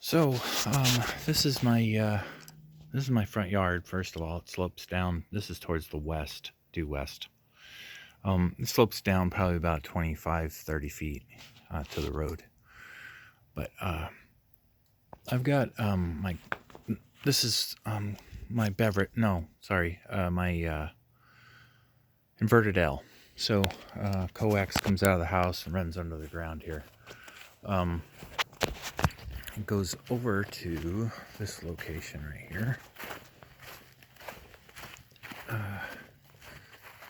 So, this is my front yard. First of all, it slopes down. This is towards the west, due west. It slopes down probably about 25, 30 feet to the road. But I've got my this is my beverage. No, sorry, my inverted L. So coax comes out of the house and runs under the ground here. Um, it goes over to this location right here.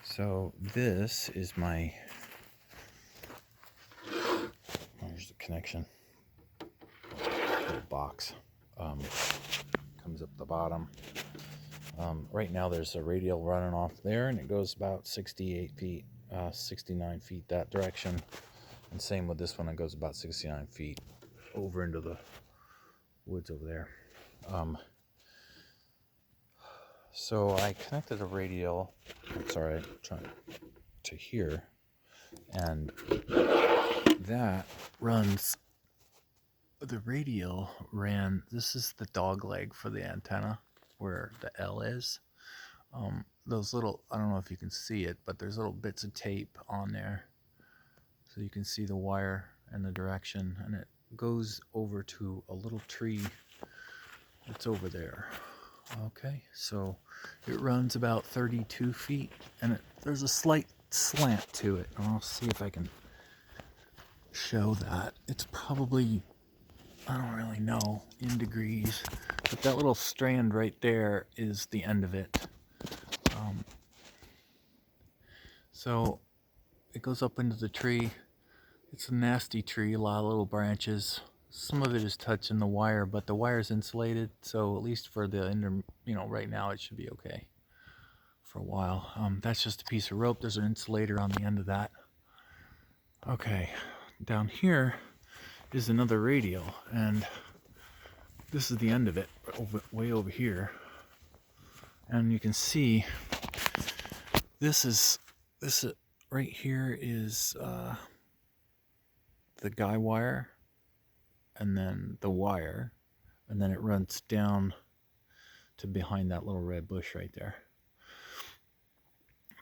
So this is my, there's the connection, little box, comes up the bottom. Right now there's a radial running off there, and it goes about 68 feet, 69 feet that direction. And same with this one, it goes about 69 feet over into the woods over there. So I connected a radial, sorry, I'm trying to here, and that runs, the radial ran, this is the dog leg for the antenna where the L is. Those little, I don't know if you can see it, but there's little bits of tape on there so you can see the wire and the direction, and it goes over to a little tree that's over there. Okay, so it runs about 32 feet, and there's a slight slant to it. I'll see if I can show that. It's probably, I don't really know in degrees, but that little strand right there is the end of it. So it goes up into the tree. It's a nasty tree, a lot of little branches. Some of it is touching the wire, but the wire is insulated, so at least for the right now it should be okay for a while. That's just a piece of rope. There's an insulator on the end of that. Okay, down here is another radial, and this is the end of it, way over here. And you can see this right here is the guy wire, and then the wire, and then it runs down to behind that little red bush right there.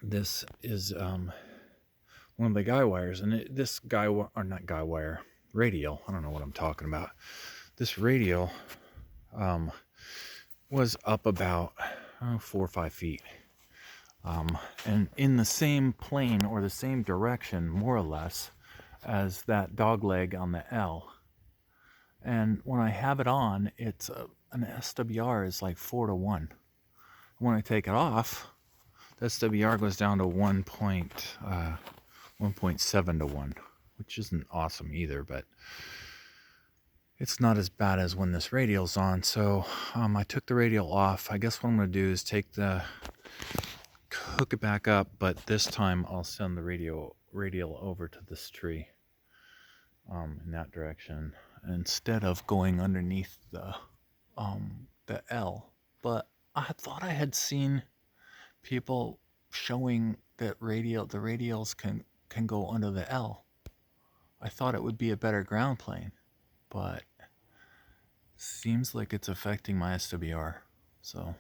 This is one of the guy wires, and this guy, or not guy wire, radial, I don't know what I'm talking about. This radial was up about 4 or 5 feet, and in the same plane or the same direction, more or less, as that dog leg on the L. And when I have it on, it's an SWR is like 4 to 1. When I take it off, the SWR goes down to 1.7 to 1, which isn't awesome either, but it's not as bad as when this radial's on. So I took the radial off. I guess what I'm going to do is hook it back up, but this time I'll send the radial over to this tree in that direction instead of going underneath the L. But I thought I had seen people showing that the radials can go under the L. I thought it would be a better ground plane, but seems like it's affecting my SWR. So